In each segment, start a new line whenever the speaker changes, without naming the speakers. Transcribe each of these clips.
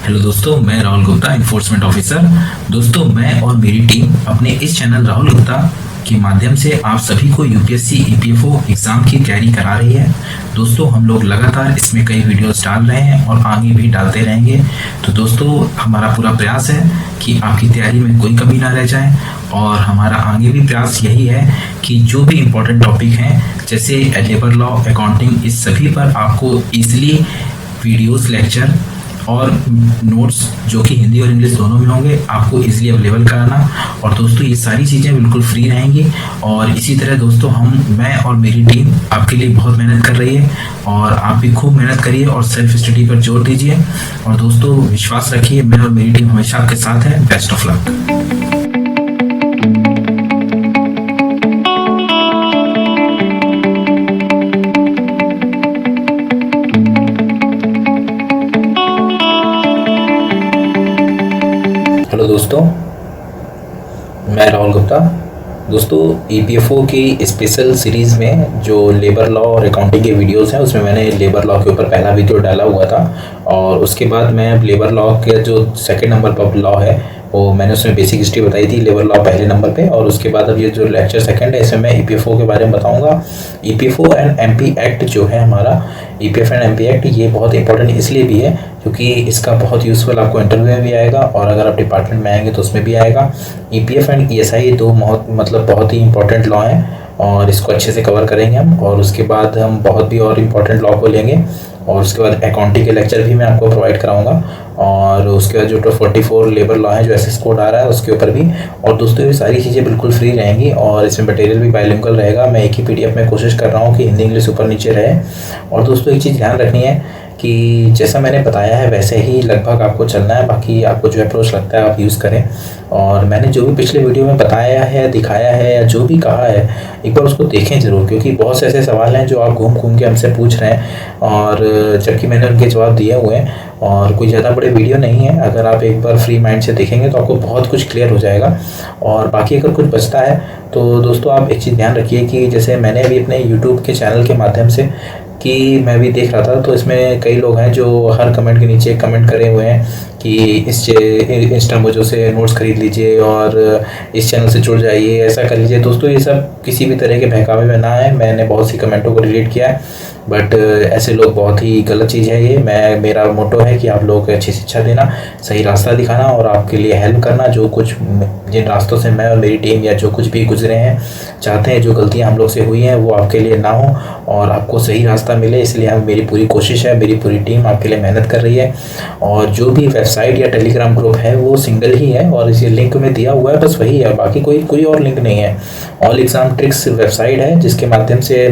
Hello दोस्तों, मैं Rahul Gupta, enforcement officer. दोस्तों, मैं और मेरी टीम अपने इस चैनल राहुल गुप्ता के माध्यम से आप सभी को यूपीएससी ईपीएफओ एग्ज़ाम की तैयारी करा रही है। दोस्तों, हम लोग लगातार इसमें कई वीडियोस डाल रहे हैं और आगे भी डालते रहेंगे। तो दोस्तों, हमारा पूरा प्रयास है कि आपकी तैयारी में कोई कमी ना रह जाए और हमारा आगे भी प्रयास यही है कि जो भी इम्पोर्टेंट टॉपिक हैं जैसे लेबर लॉ, अकाउंटिंग, इस सभी पर आपको ईजिली वीडियोस, लेक्चर और नोट्स जो कि हिंदी और इंग्लिश दोनों में होंगे आपको इजीली अवेलेबल कराना। और दोस्तों, ये सारी चीज़ें बिल्कुल फ्री रहेंगी। और इसी तरह दोस्तों, मैं और मेरी टीम आपके लिए बहुत मेहनत कर रही है और आप भी खूब मेहनत करिए और सेल्फ स्टडी पर जोर दीजिए। और दोस्तों, विश्वास रखिए, मैं और मेरी टीम हमेशा आपके साथ है। Best of luck. हेलो दोस्तों, मैं राहुल गुप्ता। दोस्तों, ईपीएफओ की स्पेशल सीरीज़ में जो लेबर लॉ और अकाउंटिंग के वीडियोस हैं उसमें मैंने लेबर लॉ के ऊपर पहला वीडियो डाला हुआ था और उसके बाद मैं अब लेबर लॉ के जो सेकंड नंबर पर लॉ है वो मैंने उसमें बेसिक हिस्ट्री बताई थी, लेबर लॉ पहले नंबर पे। और उसके बाद अब ये जो लेक्चर सेकंड है इसमें मैं ईपीएफओ के बारे में बताऊंगा। ईपीएफओ एंड एमपी एक्ट जो है हमारा, ईपीएफ एंड एमपी एक्ट, ये बहुत इंपॉर्टेंट इसलिए भी है क्योंकि इसका बहुत यूज़फुल आपको इंटरव्यू में भी आएगा और अगर आप डिपार्टमेंट में आएंगे तो उसमें भी आएगा। ईपीएफ एंड ईएसआई दो बहुत ही इंपॉर्टेंट लॉ हैं और इसको अच्छे से कवर करेंगे हम। और उसके बाद हम बहुत भी और इम्पोर्टेंट लॉ को लेंगे और उसके बाद अकाउंटिंग के लेक्चर भी मैं आपको प्रोवाइड कराऊंगा। और उसके बाद जो 44 लेबर लॉ है जो एसएस कोड आ रहा है उसके ऊपर भी। और दोस्तों, ये सारी चीज़ें बिल्कुल फ्री रहेंगी और इसमें मटेरियल भी बाइलिंगुअल रहेगा। मैं एक ही पीडीएफ में कोशिश कर रहा हूँ कि हिंदी इंग्लिश ऊपर नीचे रहे। और दोस्तों, एक चीज़ ध्यान रखनी है कि जैसा मैंने बताया है वैसे ही लगभग आपको चलना है, बाकी आपको जो अप्रोच लगता है आप यूज़ करें। और मैंने जो भी पिछले वीडियो में बताया है, दिखाया है या जो भी कहा है, एक बार उसको देखें ज़रूर, क्योंकि बहुत से ऐसे सवाल हैं जो आप घूम घूम के हमसे पूछ रहे हैं और जबकि मैंने उनके जवाब दिए हुए हैं। और कोई ज़्यादा बड़े वीडियो नहीं है, अगर आप एक बार फ्री माइंड से देखेंगे तो आपको बहुत कुछ क्लियर हो जाएगा। और बाकी अगर कुछ बचता है तो दोस्तों, आप एक चीज़ ध्यान रखिए कि जैसे मैंने अभी अपने यूट्यूब के चैनल के माध्यम से कि मैं भी देख रहा था तो इसमें कई लोग हैं जो हर कमेंट के नीचे कमेंट करे हुए हैं कि इस इंस्टा मोजो से नोट्स खरीद लीजिए और इस चैनल से जुड़ जाइए, ऐसा कर लीजिए। दोस्तों, ये सब किसी भी तरह के बहकावे में ना है। मैंने बहुत सी कमेंटों को डिलीट किया है, बट ऐसे लोग बहुत ही गलत चीज़ है ये। मेरा मोटो है कि आप लोगों को अच्छी शिक्षा देना, सही रास्ता दिखाना और आपके लिए हेल्प करना। जो कुछ जिन रास्तों से मैं और मेरी टीम या जो कुछ भी गुजरे हैं चाहते हैं, जो गलतियां हम लोग से हुई हैं वो आपके लिए ना हो और आपको सही रास्ता मिले, इसलिए मेरी पूरी कोशिश है, मेरी पूरी टीम आपके लिए मेहनत कर रही है। और जो भी वेबसाइट या टेलीग्राम ग्रुप है वो सिंगल ही है और इसी लिंक में दिया हुआ है, बस वही है, बाकी कोई और लिंक नहीं है। ऑल एग्ज़ाम ट्रिक्स वेबसाइट है जिसके माध्यम से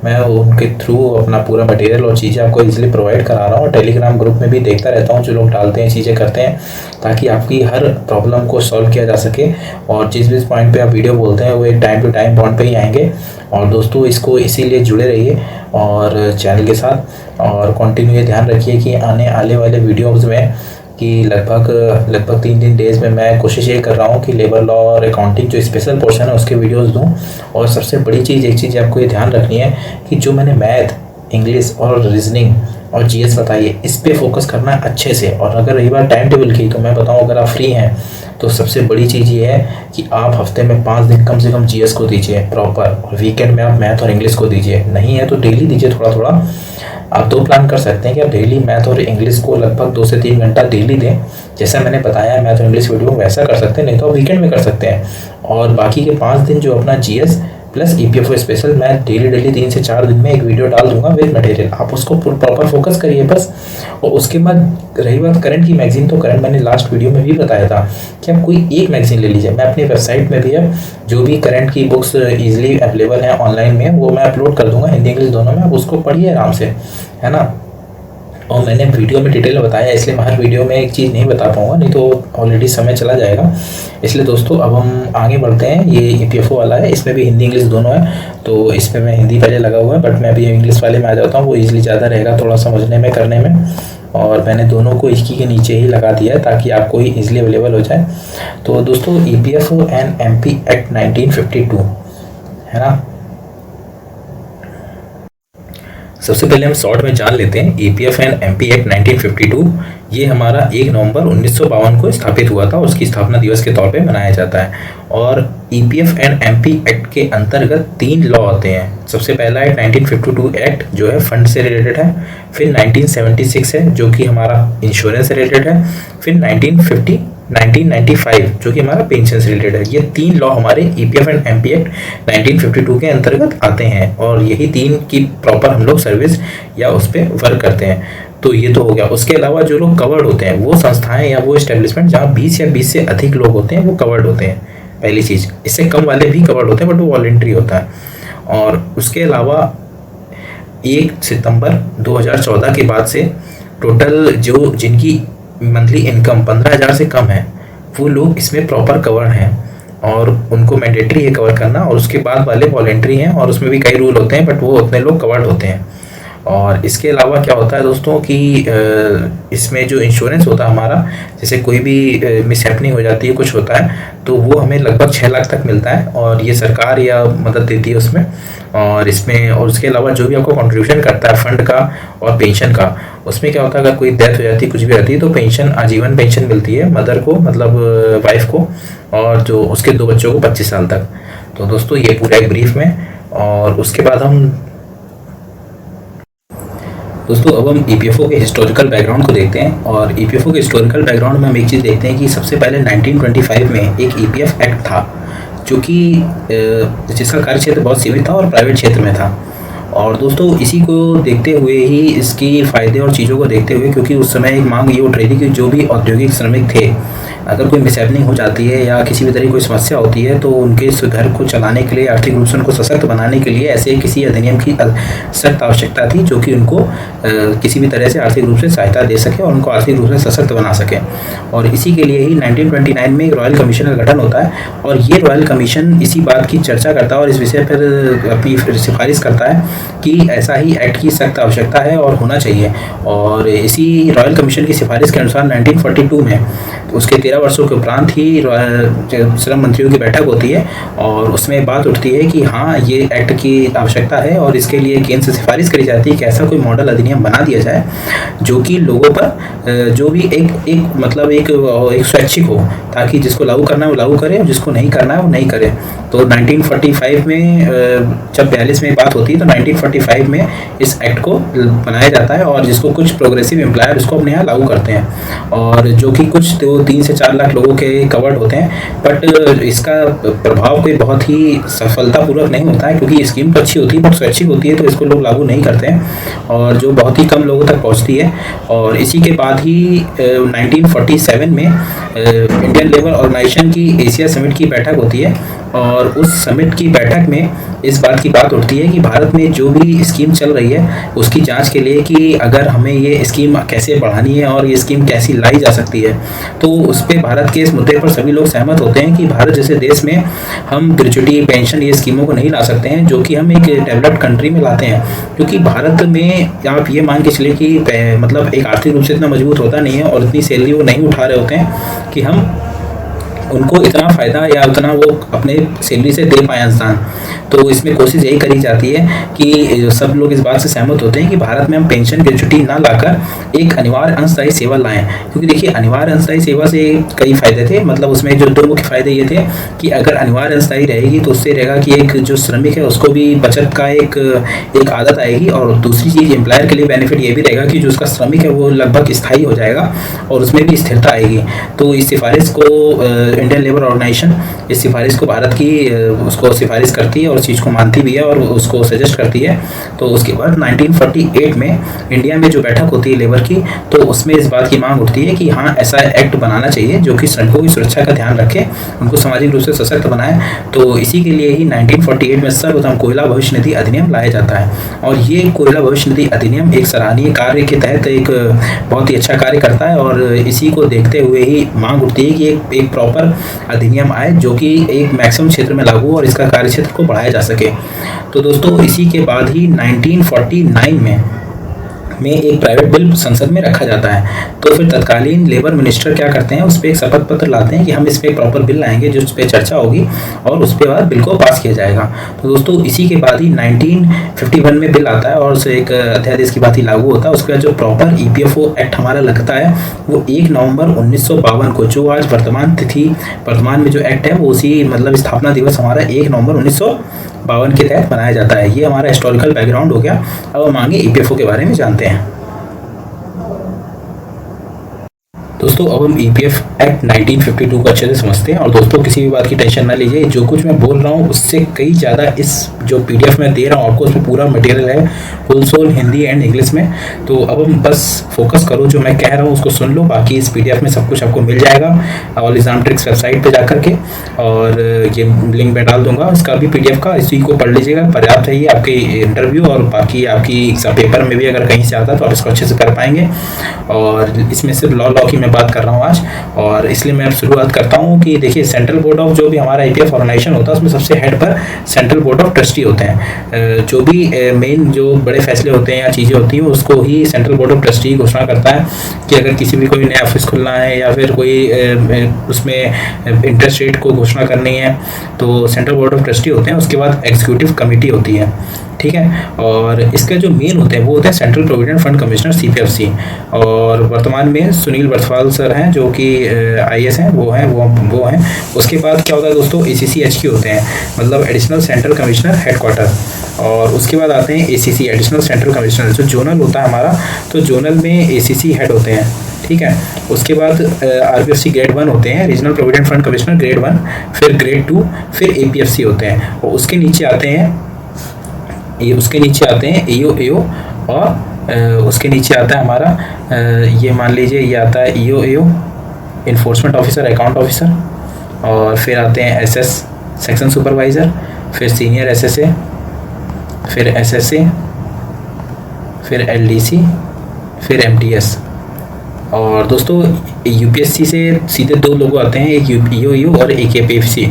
मैं उनके थ्रू अपना पूरा मटेरियल और चीज़ें आपको इजीली प्रोवाइड करा रहा हूँ। टेलीग्राम ग्रुप में भी देखता रहता हूँ जो लोग डालते हैं, चीज़ें करते हैं, ताकि आपकी हर प्रॉब्लम को सॉल्व किया जा सके। और जिस पॉइंट पे आप वीडियो बोलते हैं वो एक टाइम टू टाइम पॉइंट पे ही आएंगे। और दोस्तों, इसको इसीलिए जुड़े रहिए और चैनल के साथ और कंटिन्यू ये ध्यान रखिए कि आने वाले वीडियोज़ में कि लगभग 3 डेज़ में मैं कोशिश ये कर रहा हूँ कि लेबर लॉ और अकाउंटिंग जो स्पेशल पोर्शन है उसके वीडियोस दूँ। और सबसे बड़ी चीज़, एक चीज़ आपको ये ध्यान रखनी है कि जो मैंने मैथ, इंग्लिश और रीजनिंग और जीएस बताइए, इस पे फोकस करना है अच्छे से। और अगर रही बात टाइम टेबल की, तो मैं बताऊँ, अगर आप फ्री हैं तो सबसे बड़ी चीज़ ये है कि आप हफ्ते में 5 दिन कम से कम जीएस को दीजिए प्रॉपर, और वीकेंड में आप मैथ और इंग्लिश को दीजिए। नहीं है तो डेली दीजिए थोड़ा थोड़ा। आप दो प्लान कर सकते हैं कि आप डेली मैथ और इंग्लिश को लगभग 2 से 3 घंटा डेली दें, जैसा मैंने बताया मैथ और इंग्लिश वीडियो वैसा कर सकते हैं, नहीं तो आप वीकेंड में कर सकते हैं। और बाकी के 5 दिन जो अपना जीएस प्लस ईपीएफओ स्पेशल, मैं डेली 3 से 4 दिन में एक वीडियो डाल दूंगा विद मटेरियल, आप उसको प्रॉपर फोकस करिए बस। और उसके बाद रही बात करंट की मैगजीन, तो करंट मैंने लास्ट वीडियो में भी बताया था कि आप कोई एक मैगजीन ले लीजिए। मैं अपनी वेबसाइट में भी अब जो भी करंट की बुक्स ईजिली अवेलेबल हैं ऑनलाइन में वो मैं अपलोड कर दूंगा, हिंदी इंग्लिश दोनों में, आप उसको पढ़िए आराम से, है ना। और मैंने वीडियो में डिटेल में बताया, इसलिए मैं हर वीडियो में एक चीज़ नहीं बता पाऊंगा, नहीं तो ऑलरेडी समय चला जाएगा। इसलिए दोस्तों, अब हम आगे बढ़ते हैं। ये ईपीएफओ वाला है, इसमें भी हिंदी इंग्लिश दोनों है, तो इसमें मैं हिंदी पहले लगा हुआ है, बट मैं अभी इंग्लिश वाले में आ जाता हूँ, वो ईजिली ज़्यादा रहेगा थोड़ा समझने में, करने में। और मैंने दोनों को एक ही के नीचे ही लगा दिया है ताकि आपको ही ईजिली अवेलेबल हो जाए। तो दोस्तों, ईपीएफओ एंड एमपी एक्ट 1952 है ना। सबसे पहले हम शॉर्ट में जान लेते हैं ईपीएफ एंड एमपी एक्ट 1952। ये हमारा 1 नवंबर 1952 को स्थापित हुआ था और उसकी स्थापना दिवस के तौर पे मनाया जाता है। और ईपीएफ एंड एमपी एक्ट के अंतर्गत 3 लॉ आते हैं। सबसे पहला है 1952 एक्ट जो है फंड से रिलेटेड है, फिर 1976 है जो कि हमारा इंश्योरेंस से रिलेटेड है, फिर 1995 जो कि हमारा पेंशन से रिलेटेड है। ये 3 लॉ हमारे ईपीएफ एंड एमपी एक्ट 1952 के अंतर्गत आते हैं और यही 3 की प्रॉपर हम लोग सर्विस या उस पर वर्क करते हैं। तो ये तो हो गया। उसके अलावा जो लोग कवर्ड होते हैं वो संस्थाएं या वो एस्टेब्लिशमेंट जहाँ 20 या 20 से अधिक लोग होते हैं वो कवर्ड होते हैं। पहली चीज़, इससे कम वाले भी कवर्ड होते हैं बट वो वॉलेंट्री होता है। और उसके अलावा 1 सितंबर 2014 के बाद से टोटल जो जिनकी मंथली इनकम 15,000 से कम है वो लोग इसमें प्रॉपर कवर हैं और उनको मैंडेटरी है कवर करना। और उसके बाद वाले वॉलेंट्री हैं और उसमें भी कई रूल होते हैं बट वो उतने लोग कवर्ड होते हैं। और इसके अलावा क्या होता है दोस्तों कि इसमें जो इंश्योरेंस होता है हमारा, जैसे कोई भी मिसहैपनिंग हो जाती है, कुछ होता है, तो वो हमें लगभग 6 लाख तक मिलता है और ये सरकार या मदद देती है उसमें। और इसमें और उसके अलावा जो भी आपको कंट्रीब्यूशन करता है फंड का और पेंशन का, उसमें क्या होता है अगर कोई डेथ हो जाती है, कुछ भी रहती है, तो पेंशन आजीवन पेंशन मिलती है मदर को, मतलब वाइफ को, और जो उसके 2 बच्चों को 25 साल तक। तो दोस्तों ये पूरा एक ब्रीफ में। और उसके बाद हम दोस्तों अब हम ईपीएफओ के हिस्टोरिकल बैकग्राउंड को देखते हैं। और ईपीएफओ के हिस्टोरिकल बैकग्राउंड में हम एक चीज़ देखते हैं कि सबसे पहले 1925 में एक ईपीएफ एक्ट था जो कि जिसका कार्य क्षेत्र बहुत सीमित था और प्राइवेट क्षेत्र में था। और दोस्तों इसी को देखते हुए ही इसकी फ़ायदे और चीज़ों को देखते हुए, क्योंकि उस समय एक मांग ये उठ रही थी कि जो भी औद्योगिक श्रमिक थे, अगर कोई मिसहैपनिंग हो जाती है या किसी भी तरह की कोई समस्या होती है तो उनके इस घर को चलाने के लिए, आर्थिक रूप से उनको सशक्त बनाने के लिए ऐसे किसी अधिनियम की सख्त आवश्यकता थी जो कि उनको किसी भी तरह से आर्थिक रूप से सहायता दे सके और उनको आर्थिक रूप से सशक्त बना सके। और इसी के लिए ही 1929 में एक रॉयल कमीशन का गठन होता है और ये रॉयल कमीशन इसी बात की चर्चा करता है और इस विषय पर अपनी सिफारिश करता है कि ऐसा ही एक्ट की सख्त आवश्यकता है और होना चाहिए। और इसी रॉयल कमीशन की सिफारिश के अनुसार 1942 में उसके 13 वर्षों के उपरांत ही श्रम मंत्रियों की बैठक होती है और उसमें बात उठती है कि हाँ ये एक्ट की आवश्यकता है और इसके लिए केंद्र से सिफारिश करी जाती है कि ऐसा कोई मॉडल अधिनियम बना दिया जाए जो कि लोगों पर जो भी एक स्वैच्छिक हो, ताकि जिसको लागू करना है वो लागू करे और जिसको नहीं करना है वो नहीं करे। तो 1945 में जब 42 में बात होती है तो 1945 में इस एक्ट को बनाया जाता है और जिसको कुछ प्रोग्रेसिव एम्प्लॉयर उसको अपने यहाँ लागू करते हैं और जो कि कुछ तो 3 से 4 लाख लोगों के कवर्ड होते हैं। बट इसका प्रभाव कोई बहुत ही सफलतापूर्वक नहीं होता है क्योंकि स्कीम तो अच्छी होती है बट स्वैच्छिक होती है तो इसको लोग लागू नहीं करते हैं और जो बहुत ही कम लोगों तक पहुँचती है। और इसी के बाद ही 1947 में इंडियन लेबर ऑर्गेनाइजेशन की एशिया समिट की बैठक होती है और उस समिट की बैठक में इस बात की बात उठती है कि भारत में जो भी स्कीम चल रही है उसकी जांच के लिए कि अगर हमें ये स्कीम कैसे बढ़ानी है और ये स्कीम कैसी लाई जा सकती है। तो उस पर भारत के इस मुद्दे पर सभी लोग सहमत होते हैं कि भारत जैसे देश में हम ग्रेच्युटी, पेंशन, ये स्कीमों को नहीं ला सकते हैं जो कि हम एक डेवलप्ड कंट्री में लाते हैं, क्योंकि भारत में आप ये मान के चले कि मतलब एक आर्थिक रूप से इतना मजबूत होता नहीं है और इतनी सैलरी वो नहीं उठा रहे होते हैं कि हम उनको इतना फ़ायदा या उतना वो अपने सैलरी से दे पाए इंसान। तो इसमें कोशिश यही करी जाती है कि सब लोग इस बात से सहमत होते हैं कि भारत में हम पेंशन ग्रेच्युटी ना लाकर एक अनिवार्य अंशदायी सेवा लाएं, क्योंकि देखिए अनिवार्य अंशदायी सेवा से कई फ़ायदे थे। मतलब उसमें जो 2 मुख्य फ़ायदे ये थे कि अगर अनिवार्य अंशदायी रहेगी तो उससे रहेगा कि एक जो श्रमिक है उसको भी बचत का एक आदत आएगी और दूसरी चीज़ एम्प्लॉयर के लिए बेनिफिट ये भी रहेगा कि जो उसका श्रमिक है वो लगभग स्थायी हो जाएगा और उसमें भी स्थिरता आएगी। तो इस सिफारिश को इंडियन लेबर ऑर्गेनाइजेशन इस सिफारिश को भारत की उसको सिफारिश करती है और उस चीज़ को मानती भी है और उसको सजेस्ट करती है। तो उसके बाद 1948 में इंडिया में जो बैठक होती है लेबर की, तो उसमें इस बात की मांग उठती है कि हाँ ऐसा एक्ट बनाना चाहिए जो कि श्रमिकों की सुरक्षा का ध्यान रखे, उनको सामाजिक रूप से सशक्त बनाए। तो इसी के लिए ही 1948 में सर्वप्रथम कोयला भविष्य निधि अधिनियम लाया जाता है और ये कोयला भविष्य निधि अधिनियम एक सराहनीय कार्य के तहत एक बहुत ही अच्छा कार्य करता है और इसी को देखते हुए ही मांग उठती है कि एक प्रॉपर अधिनियम आए जो कि एक मैक्सिमम क्षेत्र में लागू और इसका कार्य क्षेत्र को बढ़ाया जा सके। तो दोस्तों इसी के बाद ही 1949 में में एक प्राइवेट बिल संसद में रखा जाता है। तो फिर तत्कालीन लेबर मिनिस्टर क्या करते हैं, उस पर एक शपथ पत्र लाते हैं कि हम इस पर एक प्रॉपर बिल लाएंगे जिस पे चर्चा होगी और उस पे बाद बिल को पास किया जाएगा। तो दोस्तों इसी के बाद ही 1951 में बिल आता है और उसे एक अध्यादेश की बात ही लागू होता है। उसके बाद जो प्रॉपर ईपीएफओ एक्ट हमारा लगता है वो 1 नवंबर 1952 को, जो आज वर्तमान में जो एक्ट है वो उसी मतलब स्थापना दिवस हमारा 1 नवंबर 1952 के तहत मनाया जाता है। ये हमारा हिस्टोरिकल बैकग्राउंड हो गया। अब हम आगे ईपीएफओ के बारे में जानते हैं। दोस्तों अब हम ईपीएफ एक्ट 1952 को अच्छे से समझते हैं। और दोस्तों किसी भी बात की टेंशन ना लीजिए, जो कुछ मैं बोल रहा हूँ उससे कई ज़्यादा इस जो पीडीएफ में दे रहा हूँ आपको, उसमें पूरा मटेरियल है full soul Hindi and English में। तो अब हम बस फोकस करो, जो मैं कह रहा हूँ उसको सुन लो, बाकी इस पीडीएफ में सब कुछ आपको मिल जाएगा ऑल एग्जाम ट्रिक्स वेबसाइट पर जाकर के, और ये लिंक मैं डाल दूंगा इसका भी पीडीएफ का, इसी को पढ़ लीजिएगा, पर्याप्त है ये आपके इंटरव्यू और बाकी आपकी एग्जाम पेपर में भी अगर कहीं से आता तो आप इसको अच्छे से कर पाएंगे। और इसमें सिर्फ लॉ की मैं बात कर रहा हूँ आज, और इसलिए मैं अब शुरुआत करता हूँ कि देखिए सेंट्रल बोर्ड ऑफ जो भी हमारा ईपीएफ ऑर्गेनाइजेशन होता है उसमें सबसे हेड पर सेंट्रल बोर्ड ऑफ ट्रस्टी होते हैं। जो भी मेन जो बड़े फैसले होते हैं या चीज़ें होती हैं उसको ही सेंट्रल बोर्ड ऑफ ट्रस्टी घोषणा करता है कि अगर किसी भी कोई नया ऑफिस खुलना है या फिर कोई उसमें इंटरेस्ट रेट को घोषणा करनी है तो सेंट्रल बोर्ड ऑफ ट्रस्टी होते हैं। उसके बाद एग्जीक्यूटिव कमेटी होती है, ठीक है। और इसके जो मेन होते हैं वो होते हैं सेंट्रल प्रोविडेंट फंड कमिश्नर सीपीएफसी, और वर्तमान में सुनील बरसवाल सर हैं जो कि आईएएस हैं, वो हैं। उसके बाद क्या होता है दोस्तों, एसीसीएचक्यू होते हैं, मतलब एडिशनल सेंट्रल कमिश्नर हेडक्वार्टर। और उसके बाद आते हैं एसीसी एडिशनल सेंट्रल कमिश्नर, जो जोनल होता है हमारा, तो जोनल में एसीसी हेड होते हैं, ठीक है। उसके बाद आरपीएफसी ग्रेड 1 होते हैं, regional provident fund commissioner grade 1, फिर ग्रेड 2, फिर एपीएफसी होते हैं। और उसके नीचे आते हैं एओ और उसके नीचे आता है हमारा ये मान लीजिए ये आता है एओ इन्फोर्समेंट ऑफिसर, अकाउंट ऑफिसर, और फिर आते हैं एसएस सेक्शन सुपरवाइज़र, फिर सीनियर एसएसए, फिर एसएसए, फिर एलडीसी, फिर एमटीएस। और दोस्तों यूपीएससी से सीधे 2 लोग आते हैं, एक ईओ और एक एपीएफसी।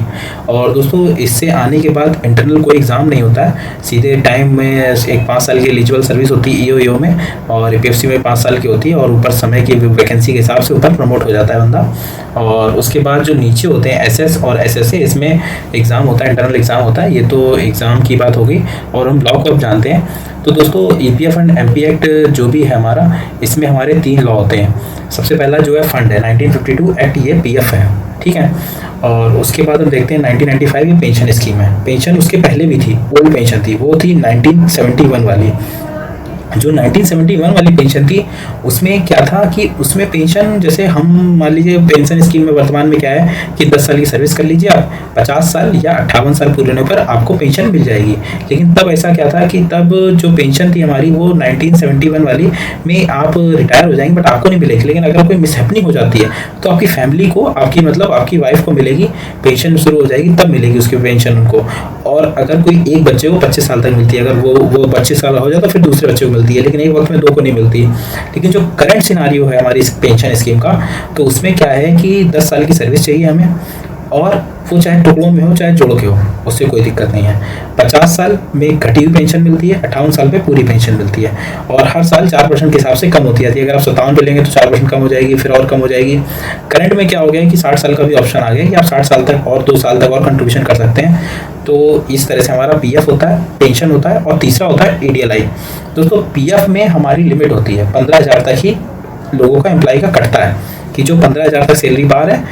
और दोस्तों इससे आने के बाद इंटरनल कोई एग्ज़ाम नहीं होता है, सीधे टाइम में एक 5 साल की एलिजिबल सर्विस होती है ईओ में, और एपीएफसी में 5 साल की होती है, और ऊपर समय की वैकेंसी के हिसाब से ऊपर प्रमोट हो जाता है बंदा। और उसके बाद जो नीचे होते हैं एसएस और एसएसए, इसमें एग्ज़ाम होता है, इंटरनल एग्ज़ाम होता है। ये तो एग्ज़ाम की बात हो गई, और हम लॉ को अब जानते हैं। तो दोस्तों ईपीएफ एंड एमपी एक्ट जो भी है हमारा, इसमें हमारे 3 लॉ होते हैं। सबसे पहला जो है फंड है 1952 एक्ट, ये पीएफ है, ठीक है। और उसके बाद हम देखते हैं 1995 ये पेंशन स्कीम है। पेंशन उसके पहले भी थी, ओल्ड पेंशन थी, वो थी 1971 वाली। जो 1971 वाली पेंशन थी उसमें क्या था कि उसमें पेंशन, जैसे हम मान लीजिए पेंशन स्कीम में वर्तमान में क्या है कि 10 साल की सर्विस कर लीजिए आप, 50 साल या 58 साल पूरे होने पर आपको पेंशन मिल जाएगी। लेकिन तब ऐसा क्या था कि तब जो पेंशन थी हमारी वो 1971 वाली में आप रिटायर हो जाएंगे बट आपको नहीं मिलेगी। लेकिन अगर कोई मिसहैपनिंग हो जाती है तो आपकी फैमिली को, आपकी वाइफ को मिलेगी, पेंशन शुरू हो जाएगी तब मिलेगी उसकी पेंशन उनको। और अगर कोई एक बच्चे को 25 साल तक मिलती है, अगर वो 25 साल हो जाए तो फिर दूसरे बच्चे को मिलती है, लेकिन एक वक्त में 2 को नहीं मिलती। लेकिन जो करंट सिनारियो है हमारी इस पेंशन स्कीम का, तो उसमें क्या है कि 10 साल की सर्विस चाहिए हमें, और वो चाहे टुकड़ों में हो चाहे जोड़ के हो, उससे कोई दिक्कत नहीं है। 50 साल में घटी हुई पेंशन मिलती है, 58 साल पे पूरी पेंशन मिलती है, और हर साल 4% के हिसाब से कम होती जाती है। अगर आप 57 पे लेंगे तो 4% कम हो जाएगी, फिर और कम हो जाएगी। करंट में क्या हो गया कि 60 साल का भी ऑप्शन आ गया कि आप 60 साल तक और 2 साल तक और कंट्रीब्यूशन कर सकते हैं। तो इस तरह से हमारा पीएफ होता है, पेंशन होता है, और तीसरा होता है ईडीएलआई। दोस्तों पीएफ में हमारी लिमिट होती है 15,000 तक ही लोगों का, एम्प्लॉय का कटता है कि जो 15,000 तक सैलरी बार है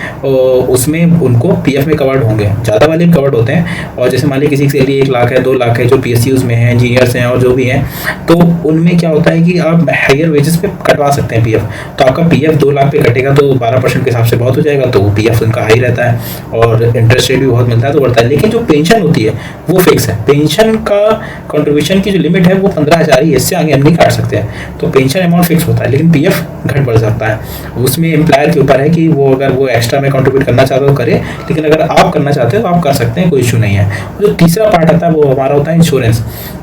उसमें उनको पीएफ में कवर्ड होंगे, ज़्यादा वाले भी कवर्ड होते हैं। और जैसे मान लीजिए किसी की सैलरी 1 लाख है, 2 लाख है, जो पीएसयूज़ में हैं, इंजीनियर्स हैं और जो भी हैं, तो उनमें क्या होता है कि आप हायर वेजेस पे कटवा सकते हैं पीएफ। तो आपका पीएफ 2 लाख पे कटेगा तो 12% के हिसाब से बहुत हो जाएगा, तो पीएफ उनका हाई रहता है और इंटरेस्ट रेट भी बहुत मिलता है तो बढ़ता है। लेकिन जो पेंशन होती है वो फिक्स है, पेंशन का कॉन्ट्रीब्यूशन की जो लिमिट है वो 15,000 ही, इससे आगे हम नहीं काट सकते हैं। तो पेंशन अमाउंट फिक्स होता है, लेकिन पीएफ घट बढ़ सकता है। उसमें एम्प्लॉयर के ऊपर है कि वो अगर वो एक्स्ट्रा में कंट्रीब्यूट करना चाहते हो करे, लेकिन अगर आप करना चाहते हो तो आप कर सकते हैं, कोई इशू नहीं है। जो तीसरा पार्ट आता है वो हमारा होता है इंश्योरेंस।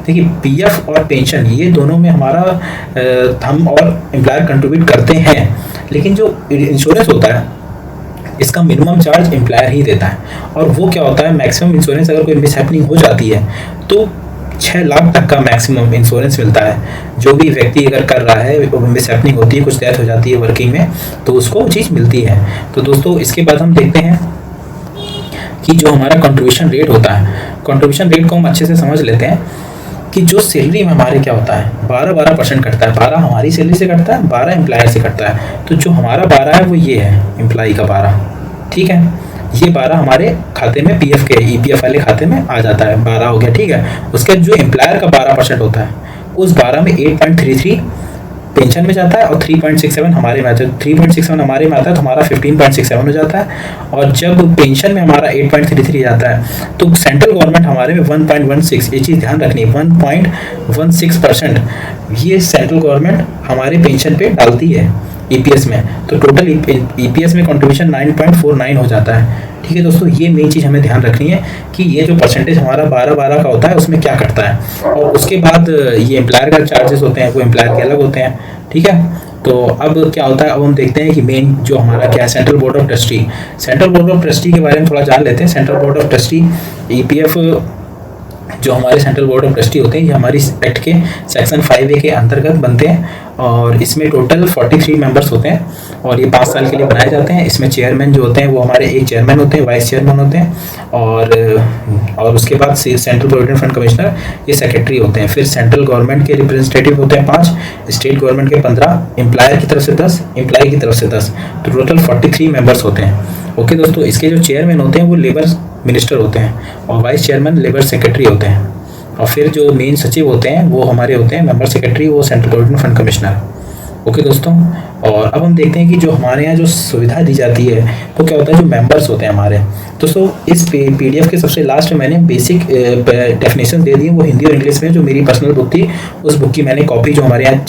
देखिए पीएफ और पेंशन ये दोनों में हमारा हम और एम्प्लॉयर कंट्रीब्यूट करते हैं, लेकिन जो इंश्योरेंस होता है इसका मिनिमम चार्ज एम्प्लॉयर ही देता है। और वो क्या होता है, मैक्सिमम इंश्योरेंस अगर कोई मिसहैपनिंग हो जाती है तो 6 लाख तक का मैक्सिमम इंश्योरेंस मिलता है। जो भी व्यक्ति अगर कर रहा है, मिसहैपनिंग होती है, कुछ डेथ हो जाती है वर्किंग में, तो उसको चीज़ मिलती है। तो दोस्तों इसके बाद हम देखते हैं कि जो हमारा कंट्रीब्यूशन रेट होता है, कंट्रीब्यूशन रेट को हम अच्छे से समझ लेते हैं कि जो सैलरी में हमारे क्या होता है 12% कटता है। 12 हमारी सैलरी से कटता है, 12 एम्प्लॉयर से कटता है। तो जो हमारा 12 है वो ये है, एम्प्लॉय का 12, ठीक है। ये 12 हमारे खाते में पीएफ के ईपीएफ वाले खाते में आ जाता है, 12 हो गया, ठीक है। उसके जो एम्प्लॉयर का 12% होता है, उस 12 में 8.33 पेंशन में जाता है और 3.67 हमारे में आता है। 3.67 हमारे में आता है तो हमारा 15.67 हो जाता है। और जब पेंशन में हमारा 8.33 जाता है तो सेंट्रल गवर्नमेंट हमारे में 1.16, ये चीज़ ध्यान रखनी, 1.16% ये सेंट्रल गवर्नमेंट हमारे पेंशन पे डालती है ईपीएस में। तो टोटल ईपीएस में कंट्रीब्यूशन 9.49 हो जाता है, ठीक है दोस्तों। ये मेन चीज़ हमें ध्यान रखनी है कि ये जो परसेंटेज हमारा 12-12 का होता है उसमें क्या करता है। और उसके बाद ये एम्प्लॉयर का चार्जेस होते हैं, वो एम्प्लॉयर के अलग होते हैं, ठीक है। तो अब क्या होता है, अब हम देखते हैं कि मेन जो हमारा क्या है, central board of trustee. Central board of trustee के बारे में थोड़ा जान लेते हैं। Central board of trustee EPF जो हमारे सेंट्रल बोर्ड ऑफ ट्रस्टी होते हैं, ये हमारी एक्ट के सेक्शन 5A के अंतर्गत बनते हैं। और इसमें टोटल 43 मेंबर्स होते हैं और ये 5 साल के लिए बनाए जाते हैं। इसमें चेयरमैन जो होते हैं वो हमारे एक चेयरमैन होते हैं, वाइस चेयरमैन होते हैं, और उसके बाद सेंट्रल प्रोविडेंट फंड कमिश्नर, ये सेक्रेटरी होते हैं। फिर सेंट्रल गवर्नमेंट के रिप्रेजेंटेटिव होते हैं 5, स्टेट गवर्नमेंट के 15, एम्प्लॉयर की तरफ से 10, एम्प्लॉय की तरफ से 10, तो टोटल 43 मेंबर्स होते हैं। ओके दोस्तों, इसके जो चेयरमैन होते हैं वो लेबर मिनिस्टर होते हैं और वाइस चेयरमैन लेबर सेक्रेटरी होते हैं। और फिर जो मेन सचिव होते हैं वो हमारे होते हैं मेंबर सेक्रेटरी, वो central provident fund commissioner. Okay दोस्तों, और अब हम देखते हैं कि जो हमारे यहाँ जो सुविधा दी जाती है वो क्या होता है, जो मेंबर्स होते हैं हमारे। दोस्तों इस पीडीएफ के सबसे लास्ट में मैंने बेसिक डेफिनेशन दे दी है, वो हिंदी और इंग्लिश में, जो मेरी पर्सनल बुक थी उस बुक की मैंने कॉपी, जो हमारे यहाँ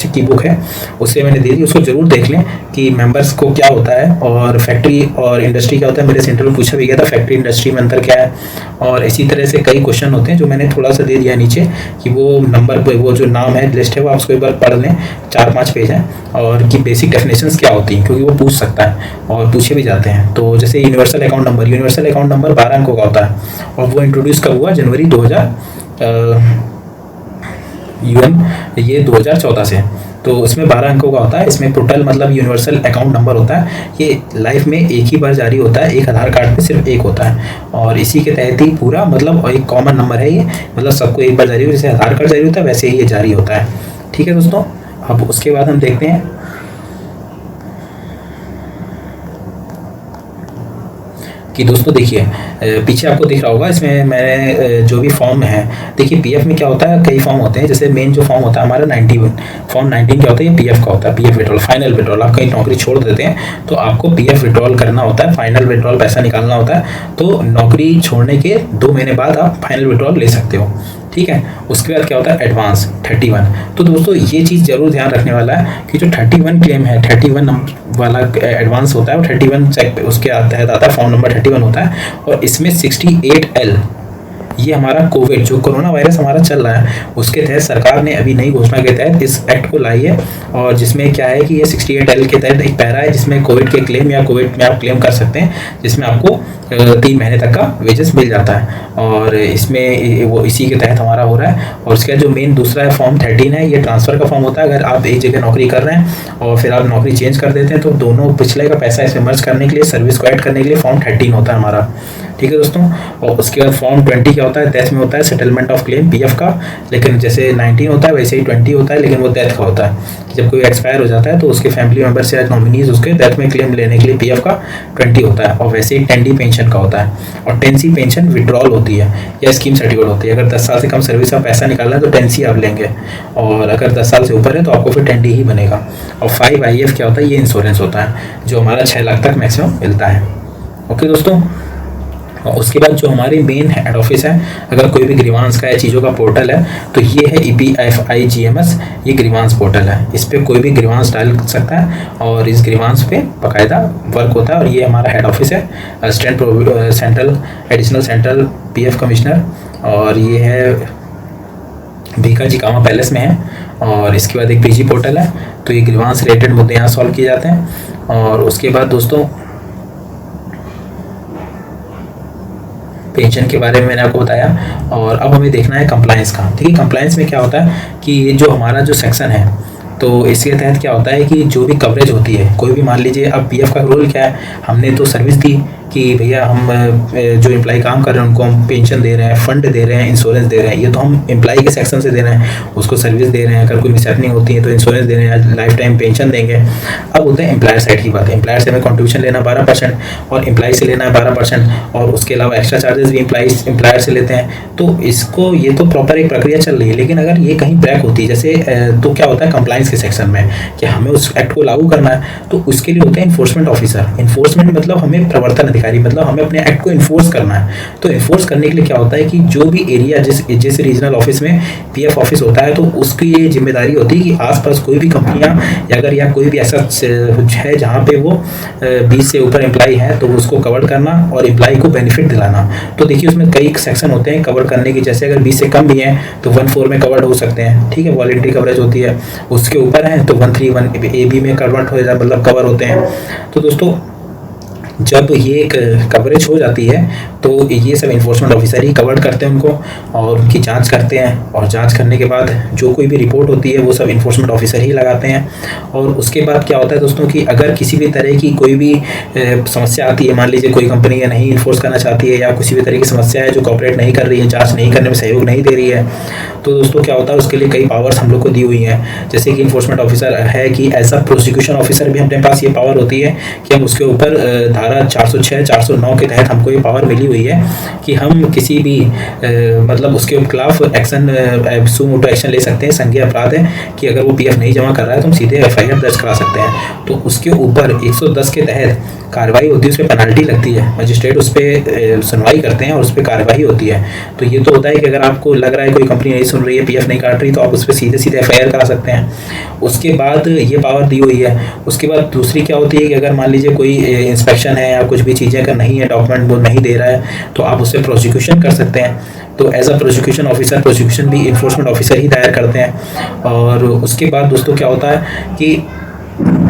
की बुक है उससे मैंने दे दी। उसको जरूर देख लें कि मेंबर्स को क्या होता है और फैक्ट्री और इंडस्ट्री क्या होता है। मेरे से इंटरव्यू पूछा भी गया था, फैक्ट्री इंडस्ट्री में अंतर क्या है। और इसी तरह से कई क्वेश्चन होते हैं जो मैंने थोड़ा सा दे दिया नीचे, कि वो नंबर पे वो जो नाम है, लिस्ट है, वो आप उसको एक बार पढ़ लें, 4-5 पेज है, और कि बेसिक डेफिनेशंस क्या होती हैं, क्योंकि वो पूछ सकता है और पूछे भी जाते हैं। तो जैसे यूनिवर्सल अकाउंट नंबर 12 अंकों का होता है और वो इंट्रोड्यूस कब हुआ, जनवरी 2014 से। तो उसमें 12 अंकों का होता है। इसमें टोटल मतलब यूनिवर्सल अकाउंट नंबर होता है, ये लाइफ में एक ही बार जारी होता है, एक आधार कार्ड पे सिर्फ एक होता है और इसी के तहत ही पूरा मतलब एक कॉमन नंबर है ये, मतलब सबको एक बार जारी हो, जैसे आधार कार्ड जारी होता है वैसे ही ये जारी होता है, ठीक है दोस्तों। अब उसके बाद हम देखते हैं कि दोस्तों देखिए पीछे आपको दिख रहा होगा, इसमें मैंने जो भी फॉर्म है, देखिए पीएफ में क्या होता है, कई फॉर्म होते हैं। जैसे मेन जो फॉर्म होता है हमारा 91, फॉर्म 19 क्या होता है, ये पीएफ का होता है, पीएफ विड्रॉल, फाइनल विड्रॉल। आप कहीं नौकरी छोड़ देते हैं तो आपको पीएफ विड्रॉल करना होता है, फाइनल विड्रॉल पैसा निकालना होता है। तो नौकरी छोड़ने के 2 महीने बाद आप फाइनल विड्रॉल ले सकते हो, ठीक है। उसके बाद क्या होता है, एडवांस 31। तो दोस्तों ये चीज़ जरूर ध्यान रखने वाला है कि जो 31 क्लेम है, 31 नंबर वाला एडवांस होता है, वो 31 चेक उसके तहत आता है, फॉर्म नंबर 31 होता है। और इसमें 68L, ये हमारा कोविड जो कोरोना वायरस हमारा चल रहा है उसके तहत सरकार ने अभी नई घोषणा के तहत इस एक्ट को लाई है। और जिसमें क्या है कि ये 68L के तहत एक पैरा है जिसमें कोविड के क्लेम या कोविड में आप क्लेम कर सकते हैं, जिसमें आपको 3 महीने तक का वेजेस मिल जाता है। और इसमें वो इसी के तहत हमारा हो रहा है। और उसका जो मेन दूसरा है फॉर्म 13 है, ये ट्रांसफ़र का फॉर्म होता है। अगर आप एक जगह नौकरी कर रहे हैं और फिर आप नौकरी चेंज कर देते हैं तो दोनों पिछले का पैसा इसमें मर्ज करने के लिए, सर्विस को ऐड करने के लिए फॉर्म 13 होता है हमारा, ठीक है दोस्तों। और उसके बाद फॉर्म 20 क्या होता है, डेथ में होता है, सेटलमेंट ऑफ क्लेम पीएफ का। लेकिन जैसे 19 होता है वैसे ही 20 होता है, लेकिन वो डेथ का होता है कि जब कोई एक्सपायर हो जाता है तो उसके फैमिली मेंबर से या नॉमिनीज उसके डेथ में क्लेम लेने के लिए पीएफ का 20 होता है। और वैसे ही 10D पेंशन का होता है। और 10C पेंशन विड्रॉल होती है या स्कीम सर्टिफिकेट होती है। अगर 10 साल से कम सर्विस का पैसा निकालना है तो 10C आप लेंगे, और अगर 10 साल से ऊपर है तो आपको फिर 10D ही बनेगा। और 5IF क्या होता है, ये इंश्योरेंस होता है जो हमारा 6 लाख तक मैक्सिमम मिलता है। ओके दोस्तों, और उसके बाद जो हमारी मेन हेड ऑफिस है, अगर कोई भी ग्रीवांस का या चीज़ों का पोर्टल है तो ये है EPFIGMS, ये ग्रीवांस पोर्टल है। इस पर कोई भी ग्रीवांस डाल सकता है और इस ग्रीवांस पे बाकायदा वर्क होता है। और ये हमारा हेड ऑफिस है, assistant central additional central PF commissioner, और ये है बीका जिकामा पैलेस में है। और इसके बाद एक PG पोर्टल है, तो ये ग्रीवांस रिलेटेड मुद्दे यहाँ सॉल्व किए जाते हैं। और उसके बाद दोस्तों पेंशन के बारे में मैंने आपको बताया। और अब हमें देखना है कंप्लायंस का। ठीक है, कंप्लायंस में क्या होता है कि ये जो हमारा जो सेक्शन है, तो इसके तहत क्या होता है कि जो भी कवरेज होती है, कोई भी मान लीजिए, अब पीएफ का रोल क्या है, हमने तो सर्विस दी कि भैया हम जो एम्प्लॉय काम कर रहे हैं उनको हम पेंशन दे रहे हैं, फंड दे रहे हैं, इंश्योरेंस दे रहे हैं, ये तो हम एम्प्लॉय के सेक्शन से दे रहे हैं, उसको सर्विस दे रहे हैं, अगर कोई मिसहैपनिंग होती है तो इंश्योरेंस दे रहे हैं, लाइफ टाइम पेंशन देंगे। अब होते हैं एम्प्लॉयर साइड की बात है। एम्प्लॉयर से हमें कॉन्ट्रीब्यूशन लेना 12% और एम्प्लॉय से लेना है 12%, और उसके अलावा एक्स्ट्रा चार्जेस भी एम्प्लॉयर से लेते हैं। तो इसको, ये तो प्रॉपर एक प्रक्रिया चल रही है, लेकिन अगर ये कहीं ब्रेक होती है जैसे, तो क्या होता है कंप्लायंस के सेक्शन में कि हमें उस एक्ट को लागू करना है, तो उसके लिए होते हैं इन्फोर्समेंट ऑफिसर। इन्फोर्समेंट मतलब हमें प्रवर्तन अधिकारी, मतलब हमें अपने एक्ट को इन्फोर्स करना है। तो इन्फोर्स करने के लिए क्या होता है कि जो भी एरिया, जिस रीजनल ऑफिस में पीएफ ऑफिस होता है, तो उसकी ये जिम्मेदारी होती है कि आसपास कोई भी कंपनियां या कोई भी ऐसा है जहां पे वो 20 से ऊपर एम्प्लॉय है, तो उसको कवर करना और एम्प्लॉय को बेनिफिट दिलाना। तो देखिए उसमें कई सेक्शन होते हैं कवर करने की, जैसे अगर 20 से कम भी हैं तो 1/4 में कवर्ड हो सकते हैं। ठीक है, वॉलंटरी कवरेज होती है। उसके ऊपर है तो 131 AB में कन्वर्ट हो जाए, मतलब कवर होते हैं। तो दोस्तों जब ये कवरेज हो जाती है तो ये सब इन्फोर्समेंट ऑफिसर ही कवर करते हैं उनको, और उनकी जांच करते हैं, और जांच करने के बाद जो कोई भी रिपोर्ट होती है वो सब इन्फोर्समेंट ऑफिसर ही लगाते हैं। और उसके बाद क्या होता है दोस्तों कि अगर किसी भी तरह की कोई भी समस्या आती है, मान लीजिए कोई कंपनी या नहीं इन्फोर्स करना चाहती है, या किसी भी तरह की समस्या है जो कॉपरेट नहीं कर रही है, जाँच नहीं करने में सहयोग नहीं दे रही है, तो दोस्तों क्या होता है उसके लिए कई पावर्स हम लोग को दी हुई हैं। जैसे कि इन्फोर्समेंट ऑफिसर है कि एज अ प्रोसिक्यूशन ऑफिसर भी अपने पास ये पावर होती है कि हम उसके ऊपर धारा 406, 409 के तहत हमको ये पावर मिली हुई है कि हम किसी भी मतलब उसके खिलाफ एक्शन, सू मोटो एक्शन ले सकते हैं। संज्ञेय अपराध है कि अगर वो पीएफ नहीं जमा कर रहा है तो हम सीधे एफआईआर दर्ज करा सकते हैं। तो उसके ऊपर 110 के तहत कार्रवाई होती है, उस पर पेनल्टी लगती है, मजिस्ट्रेट उस पर सुनवाई करते हैं और उस पर कार्रवाई होती है। तो ये तो होता है कि अगर आपको लग रहा है कोई कंपनी नहीं सुन रही है, पीएफ नहीं काट रही, तो आप उस पर सीधे सीधे एफआईआर करा सकते हैं। उसके बाद ये पावर दी हुई है। उसके बाद दूसरी क्या होती है कि अगर मान लीजिए कोई इंस्पेक्शन है या कुछ भी चीज़ें अगर नहीं है, डॉक्यूमेंट वो नहीं दे रहा है, तो आप उससे प्रोसिक्यूशन कर सकते हैं। तो as a prosecution officer, prosecution भी इन्फोर्समेंट ऑफिसर ही दायर करते हैं। और उसके बाद दोस्तों क्या होता है कि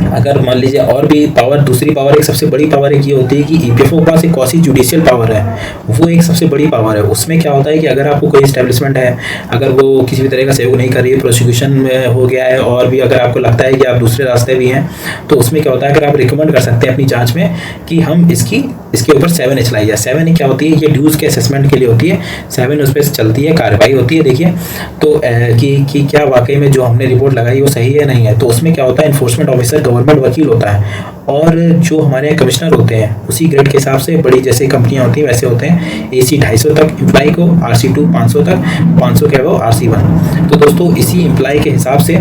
अगर मान लीजिए और भी पावर, दूसरी पावर, एक सबसे बड़ी पावर एक ये होती है कि ईपीएफओ के पास एक क्वासी जुडिशियल पावर है, वो एक सबसे बड़ी पावर है। उसमें क्या होता है कि अगर आपको कोई एस्टेब्लिशमेंट है, अगर वो किसी भी तरह का सहयोग नहीं कर रही है, प्रोसिक्यूशन में हो गया है, और भी अगर आपको लगता है कि आप दूसरे रास्ते भी हैं, तो उसमें क्या होता है अगर आप रिकमेंड कर सकते हैं अपनी जाँच में कि हम इसके ऊपर 7H लाई जाए। 7A क्या होती है, ये ड्यूज़ के असेसमेंट के लिए होती है। 7 उस पर चलती है, कार्रवाई होती है। देखिए तो कि क्या वाकई में जो हमने रिपोर्ट लगाई वो सही है नहीं है। तो उसमें क्या होता है, इन्फोर्समेंट ऑफिसर गवर्नमेंट वकील होता है, और जो हमारे यहाँ कमिश्नर होते हैं उसी ग्रेड के हिसाब से, बड़ी जैसे कंपनियां होती हैं वैसे होते हैं। AC 250 तक एम्प्लॉय को, RC2 500 तक, 500 के अबव RC1। तो दोस्तों इसी एम्प्लॉय के हिसाब से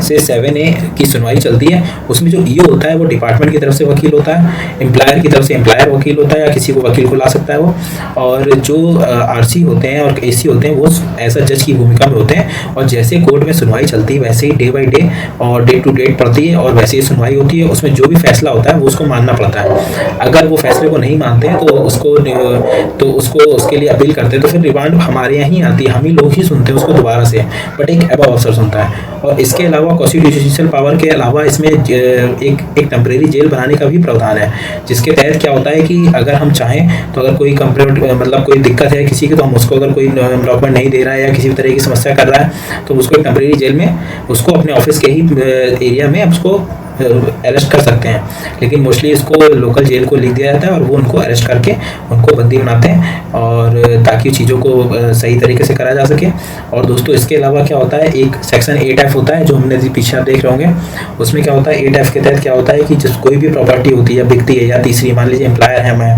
7A की सुनवाई चलती है। उसमें जो ईओ होता है वो डिपार्टमेंट की तरफ से वकील होता है, एम्प्लॉयर की तरफ से एम्प्लॉयर वकील होता है, या किसी को वकील को ला सकता है वो। और जो RC होते हैं और AC होते हैं वो एज अ जज की भूमिका में होते हैं, और जैसे कोर्ट में सुनवाई चलती है वैसे ही डे बाई डे और डे टू डेट पड़ती है, और वैसे ही सुनवाई होती है। उसमें जो भी फैसला होता है वो उसको मानना पड़ता है। अगर वो फैसले को नहीं मानते हैं तो उसको उसके लिए अपील करते हैं, तो फिर रिमांड हमारे यहाँ ही आती है, हम ही लोग ही सुनते हैं उसको दोबारा से, बट एक अबव अफसर सुनता है। और इसके अलावा कॉन्स्टिट्यूशनल पावर के अलावा इसमें एक टेम्परेरी जेल बनाने का भी प्रावधान है, जिसके तहत क्या होता है कि अगर हम चाहें तो अगर कोई कंप्लेंट, मतलब कोई दिक्कत है किसी की, तो हम उसको, अगर कोई डॉक्यूमेंट नहीं दे रहा है या किसी भी तरह की समस्या कर रहा है, तो उसको टेम्परेरी जेल में, उसको अपने ऑफिस के ही एरिया में उसको अरेस्ट कर सकते हैं। लेकिन मोस्टली इसको लोकल जेल को लिख दिया जाता है और वो उनको अरेस्ट करके उनको बंदी बनाते हैं, और ताकि चीज़ों को सही तरीके से करा जा सके। और दोस्तों इसके अलावा क्या होता है, एक सेक्शन 8F होता है जो हमने पीछे आप देख रहे होंगे। उसमें क्या होता है, 8F के तहत क्या होता है कि जिस कोई भी प्रॉपर्टी होती है, बिकती है, या तीसरी मान लीजिए एम्प्लॉयर है मैं,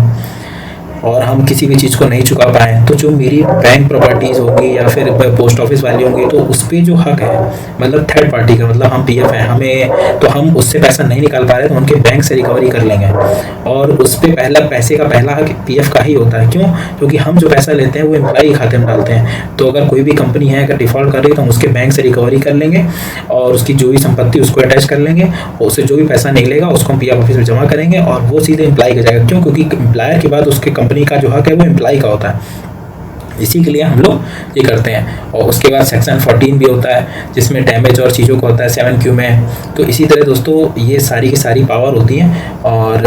और हम किसी भी चीज़ को नहीं चुका पाए, तो जो मेरी बैंक प्रॉपर्टीज़ होंगी या फिर पोस्ट ऑफिस वाली होंगी, तो उस पर जो हक है, मतलब थर्ड पार्टी का, मतलब हम पीएफ है हमें, तो हम उससे पैसा नहीं निकाल पा रहे तो उनके बैंक से रिकवरी कर लेंगे। और उस पर पैसे का पहला हक पीएफ का ही होता है। क्यों? क्योंकि हम जो पैसा लेते हैं वो एम्प्लॉई खाते में डालते हैं। तो अगर कोई भी कंपनी है अगर डिफॉल्ट कर रही है तो हम उसके बैंक से रिकवरी कर लेंगे, और उसकी जो भी संपत्ति उसको अटैच कर लेंगे, और उससे जो भी पैसा निकलेगा उसको हम पीएफ ऑफिस में जमा करेंगे, और वो सीधे एम्प्लॉई का जाएगा। क्यों? क्योंकि एम्प्लॉयर के बाद उसके कंपनी का जो हक है वो एम्प्लॉई का होता है। इसी के लिए हम लोग ये करते हैं। और उसके बाद सेक्शन 14 भी होता है जिसमें डैमेज और चीज़ों का होता है 7Q में। तो इसी तरह दोस्तों ये सारी की सारी पावर होती है। और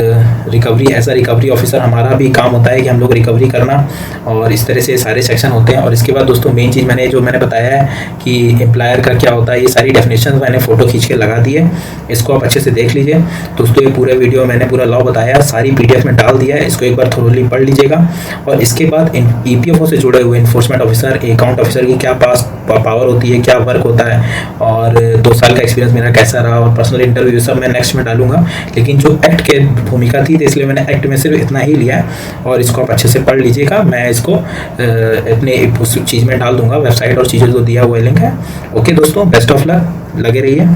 recovery, as a recovery officer हमारा भी काम होता है कि हम लोग रिकवरी करना, और इस तरह से सारे सेक्शन होते हैं। और इसके बाद दोस्तों मेन चीज़ मैंने बताया है कि एम्प्लॉयर का क्या होता है, ये सारी डेफिनेशन मैंने फ़ोटो खींच के लगा दी है, इसको आप अच्छे से देख लीजिए दोस्तों। ये पूरे वीडियो मैंने पूरा लॉ बताया, सारी PDF में डाल दिया है, इसको एक बार थोरोली पढ़ लीजिएगा। और इसके बाद EPFO से जुड़े हुए इन्फोर्समेंट ऑफिसर, अकाउंट ऑफिसर की क्या पावर होती है, क्या वर्क होता है, और 2 साल का एक्सपीरियंस मेरा कैसा रहा, और पर्सनल इंटरव्यू सब मैं नेक्स्ट में डालूंगा। लेकिन जो एक्ट के भूमिका थी तो इसलिए मैंने एक्ट में सिर्फ इतना ही लिया है, और इसको आप अच्छे से पढ़ लीजिएगा। मैं इसको अपने उस चीज़ में डाल दूंगा, वेबसाइट और चीज़ें जो दिया हुआ लिंक है। ओके दोस्तों, बेस्ट ऑफ लक, लगे रहिए।